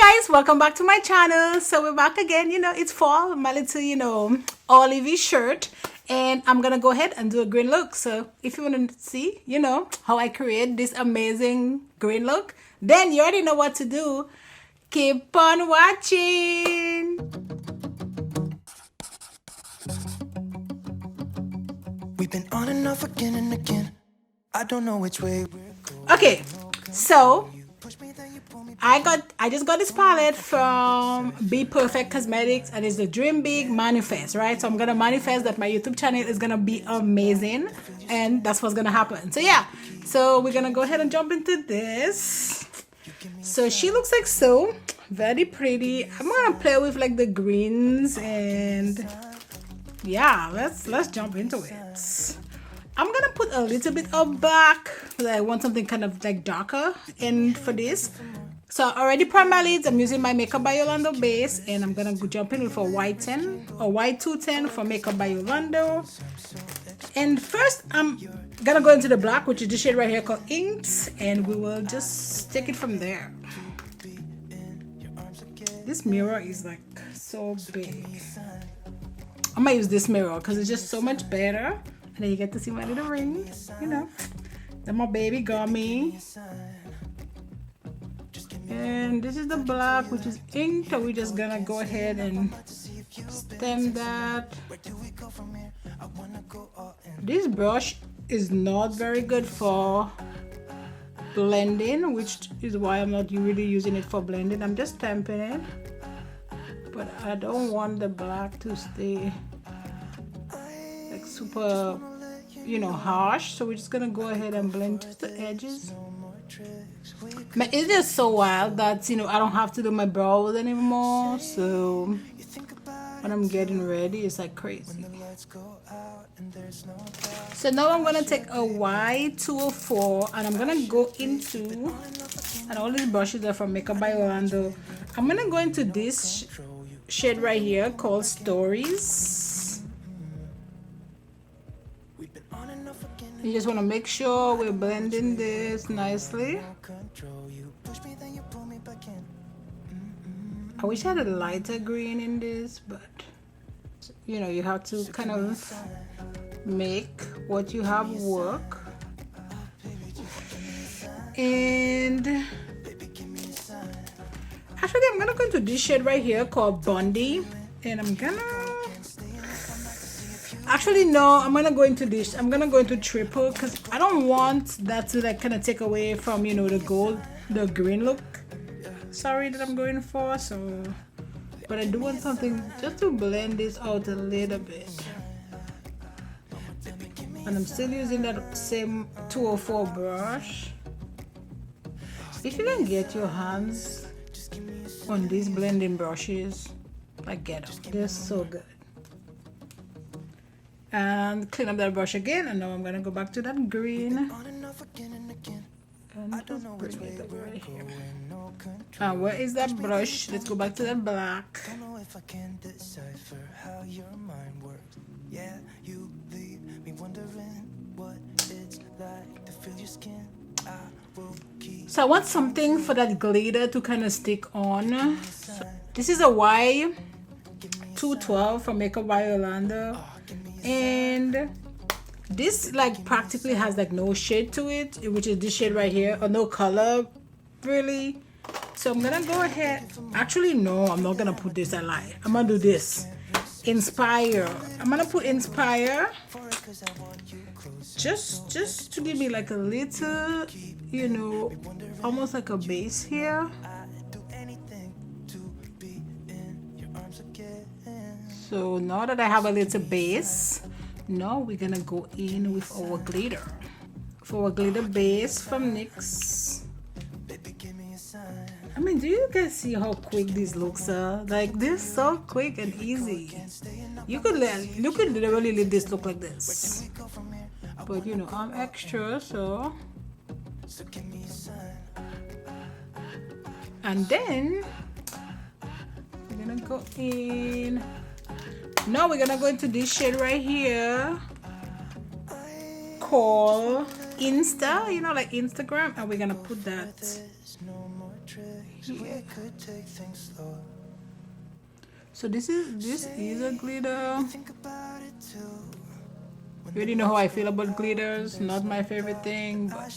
Guys, welcome back to my channel. So we're back again. It's fall, my little olivey shirt, and I'm gonna go ahead and do a green look. So if you want to see how I create this amazing green look, then you already know what to do. Keep on watching. We've been on and off again and again. I don't know which way we're going. Okay, so I just got this palette from Bperfect Cosmetics, and it's the Dream Big Manifest, right? So I'm gonna manifest that my YouTube channel is gonna be amazing, and that's what's gonna happen. So yeah, so we're gonna go ahead and jump into this. So she looks like so very pretty. I'm gonna play with like the greens, and yeah, let's jump into it. I'm gonna put a little bit of black because I want something kind of like darker in for this. So I already primed my lids. I'm using my Makeup by Yolondo base, and I'm gonna go jump in with a white 10 or white 210 for Makeup by Yolondo. And first I'm gonna go into the black, which is the shade right here called Inks, and we will just take it from there. This mirror is like so big. I'm gonna use this mirror because it's just so much better. And then you get to see my little ring, Then my baby got me. And this is the black, which is inked. So we're just gonna go ahead and stem that. This brush is not very good for blending, which is why I'm not really using it for blending. I'm just stamping it. But I don't want the black to stay like super harsh, so we're just gonna go ahead and blend just the edges. But it's just so wild that I don't have to do my brows anymore, so when I'm getting ready it's like crazy. So now I'm gonna take a white 204 and I'm gonna go into, and all these brushes are from Makeup by Yolondo. I'm gonna go into this shade right here called Stories. You just want to make sure we're blending this nicely. I wish I had a lighter green in this, but you have to kind of make what you have work. And actually I'm gonna go into this shade right here called Bundy, and I'm gonna I'm gonna go into this. I'm gonna go into triple because I don't want that to like kind of take away from the green look. Sorry that I'm going for. So, but I do want something just to blend this out a little bit. And I'm still using that same 204 brush. If you can get your hands on these blending brushes, like get them. They're so good. And clean up that brush again, and now I'm gonna go back to that green and just bring it up right here. And where is that brush? Let's go back to that black. So I want something for that glitter to kind of stick on. So this is a Y212 from Makeup by Yolondo. And this like practically has like no shade to it, which is this shade right here, or no color really. So I'm gonna go ahead, actually no, I'm not gonna put this. I lie. I'm gonna do this Inspire. I'm gonna put Inspire just to give me like a little almost like a base here. So now that I have a little base, now we're gonna go in with our glitter. For our glitter base from NYX. I mean, do you guys see how quick these looks are? Like, they're so quick and easy. You could literally leave this look like this. But I'm extra, so. And then we're gonna go in. Now we're gonna go into this shade right here called Insta, like Instagram, and we're gonna put that Yeah. So this is a glitter. You already know how I feel about glitters. Not my favorite thing, but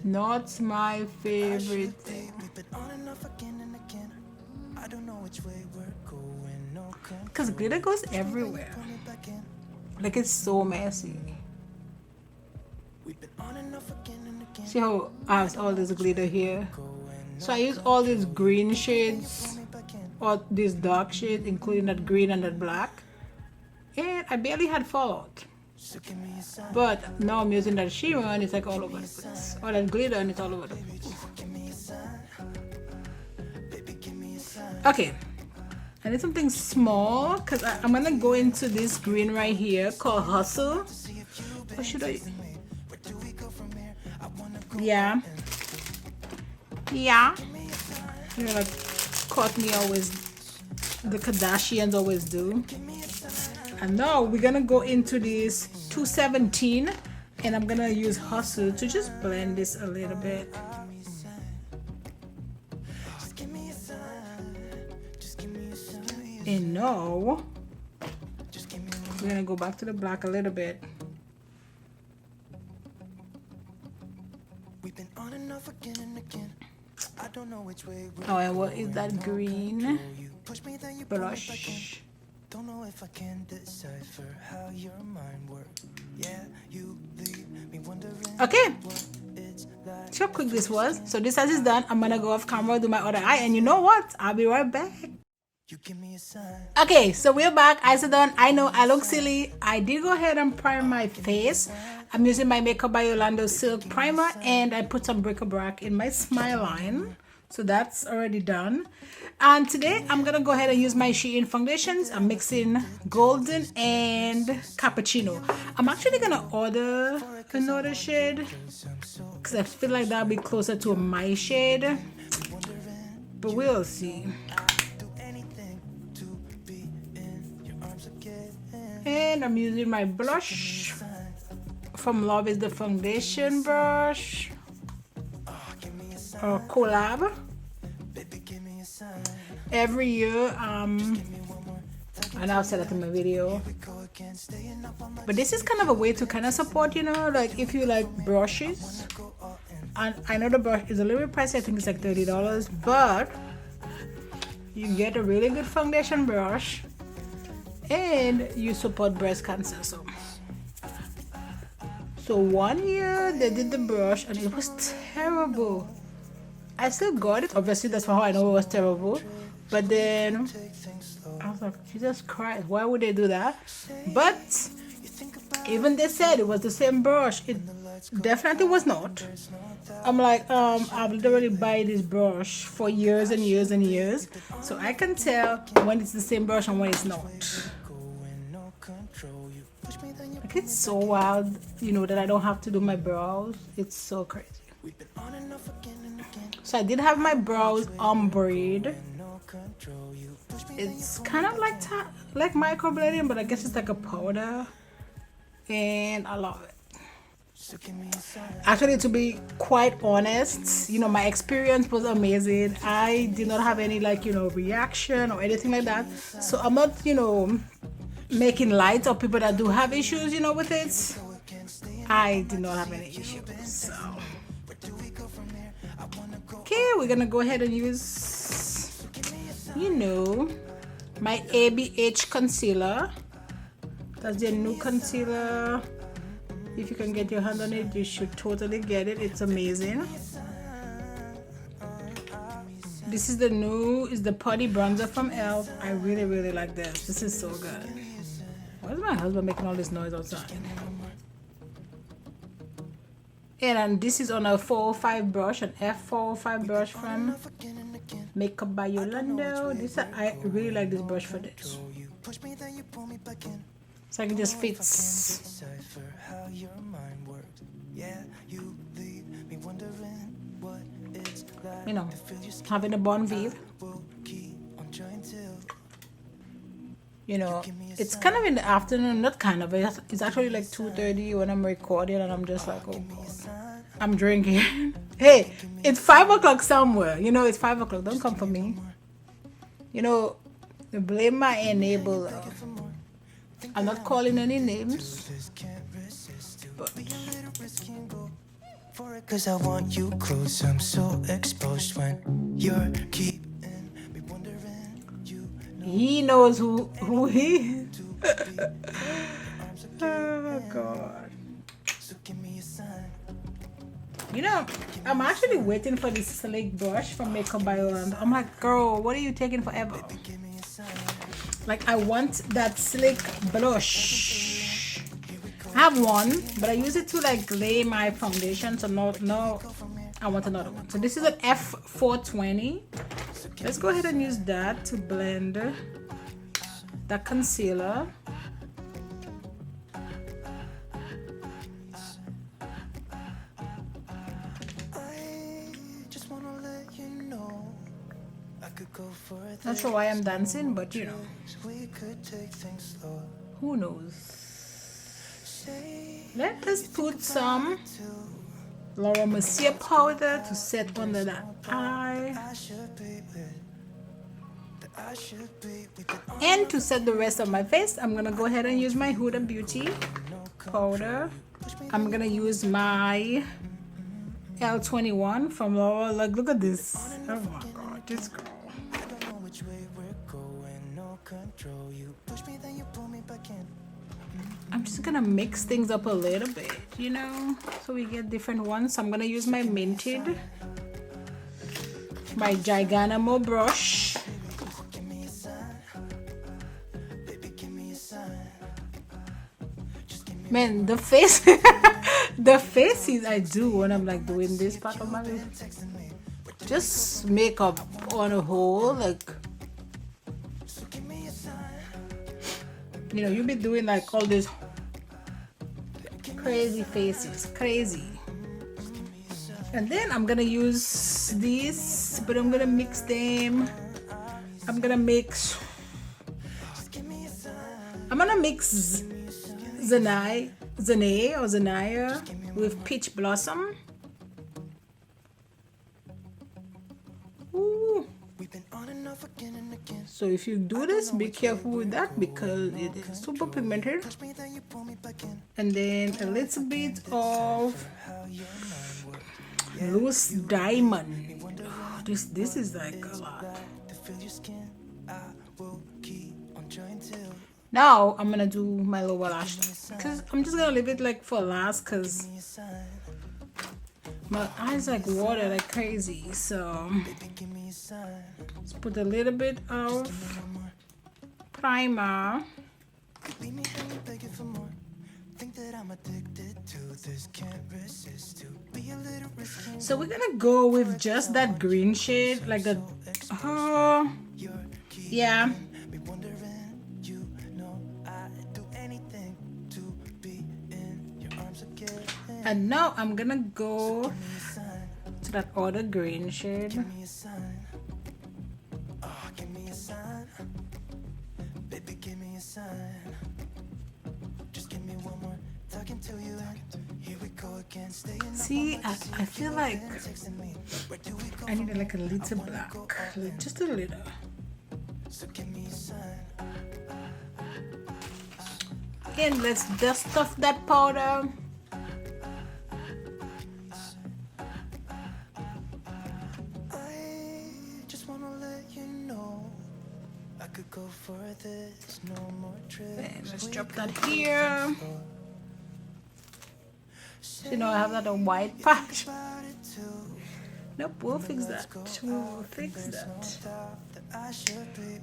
not my favorite thing. Because glitter goes everywhere. Like, it's so messy. See how I have all this glitter here? So I use all these green shades, or these dark shades, including that green and that black. And I barely had fallout. But now I'm using that shimmer and it's like all over the place. Or that glitter and it's all over the place. Okay. I need something small because I'm gonna go into this green right here called Hustle. Or should I? Yeah. Yeah. You know, like Courtney always, the Kardashians always do. And now we're gonna go into this 217 and I'm gonna use Hustle to just blend this a little bit. And now we're gonna go back to the black a little bit. Oh, and what is that green blush? Don't know if I can decipher how your mind works. Yeah, you leave me wondering. Okay. See how quick this was? So this as is done. I'm gonna go off camera, do my other eye, and you know what? I'll be right back. Okay, so we're back. Eyes are done. I know I look silly. I did go ahead and prime my face. I'm using my Makeup by Yolondo Silk Primer, and I put some Bric-a-brac in my smile line. So that's already done. And today I'm gonna go ahead and use my Shein foundations. I'm mixing Golden and Cappuccino. I'm actually gonna order another shade because I feel like that'll be closer to my shade, but we'll see. And I'm using my blush from Love is the foundation brush, or collab. Every year, and I've said that in my video, but this is kind of a way to kind of support, you know, like if you like brushes. And I know the brush is a little bit pricey. I think it's like $30, but you get a really good foundation brush and you support breast cancer. So 1 year they did the brush and it was terrible. I still got it. Obviously, that's how I know it was terrible. But then I was like, Jesus Christ, why would they do that? But even they said it was the same brush. It definitely was not. I'm like, I've literally buy this brush for years and years and years. So I can tell when it's the same brush and when it's not. Like, it's so wild, you know, that I don't have to do my brows. It's so crazy. So I did have my brows ombreed. It's kind of like microblading, but I guess it's like a powder, and I love it. Actually, to be quite honest, you know, my experience was amazing. I did not have any, like, you know, reaction or anything like that. So I'm not, you know, making light of people that do have issues, you know, with it. I did not have any issues. So okay, we're gonna go ahead and use, you know, my ABH concealer. That's the new concealer. If you can get your hand on it, you should totally get it. It's amazing. This is the Putty Bronzer from e.l.f. I really, really like this. This is so good. Why is my husband making all this noise outside? And this is on a 405 brush, an F405 brush from Makeup by Yolondo. I really like this brush for this. So I can just fits. You know, having a bon vivre. You know, it's kind of in the afternoon, not kind of, it's actually like 2:30 when I'm recording, and I'm just like, oh God. I'm drinking. Hey, it's 5 o'clock somewhere. You know, it's 5 o'clock. Don't come for me. You know, blame my enabler. I'm not calling any names. But Cause I want you close. I'm so exposed when you're keeping me wondering. he knows who he is. Oh God. So give me a sign. You know, I'm actually waiting for this slick brush from Makeup by Yolondo. I'm like, girl, what are you taking forever? Give me a sign. Like, I want that slick blush. I have one, but I use it to like lay my foundation. So no, I want another one. So this is an F420. Let's go ahead and use that to blend that concealer. Not sure why I'm dancing, but you know, who knows. Let us put some Mercier powder to set under that eye. And to set the rest of my face, I'm gonna go ahead and use my Huda Beauty powder. I'm gonna use my L21 from Laura. Look at this. Oh my God, this girl. I'm just gonna mix things up a little bit, you know, so we get different ones. So I'm gonna use my Minted, my Glam-amours brush. Man, the face, the faces I do when I'm like doing this part of my face, just makeup on a whole, like, you know, you be doing like all these crazy faces, crazy. And then I'm gonna use these, but I'm gonna mix them. I'm gonna mix Zanaya with Peach Blossom. Ooh. So if you do this, be careful with that because it is super pigmented. And then a little bit of loose diamond. Oh, this is like a lot. Now I'm gonna do my lower lash because I'm just gonna leave it like for last because my eyes like water like crazy. So let's put a little bit of primer. So we're gonna go with just that green shade, like the yeah. And now I'm gonna go to that other green shade. See, I feel like I need like a little black, like just a little. And let's dust off that powder. And let's drop that here. So, you know, I have that on white patch. Nope, we'll fix that. We will fix that.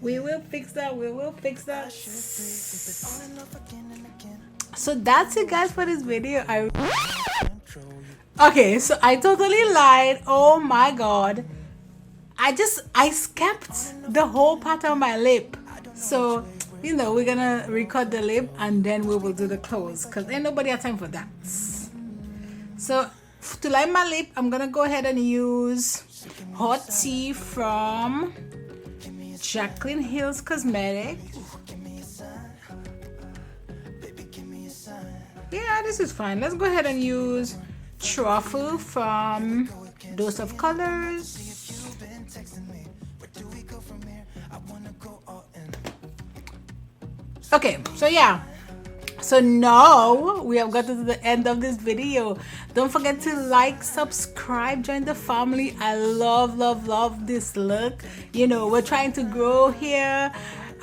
We will fix that. We will fix that. So that's it, guys, for this video. Okay, so I totally lied. Oh my God. I skipped the whole part of my lip. So, you know, we're gonna record the lip and then we will do the close because ain't nobody have time for that. So to line my lip, I'm gonna go ahead and use Hot Tea from Jaclyn Hill's Cosmetics. Yeah, this is fine. Let's go ahead and use truffle from Dose of Colors. Okay, so yeah, so now we have gotten to the end of this video. Don't forget to like, subscribe, join the family. I love this look. You know, we're trying to grow here.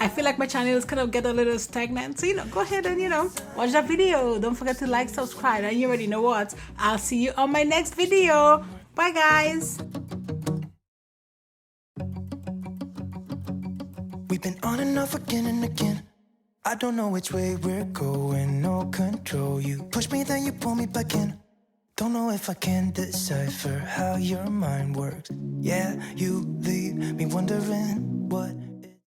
I feel like my channel is kind of get a little stagnant, so you know, go ahead and, you know, watch that video. Don't forget to like, subscribe, and you already know what. I'll see you on my next video. Bye guys. We've been on and off again and again. I don't know which way we're going, no control. You push me, then you pull me back in. Don't know if I can decipher how your mind works. Yeah, you leave me wondering what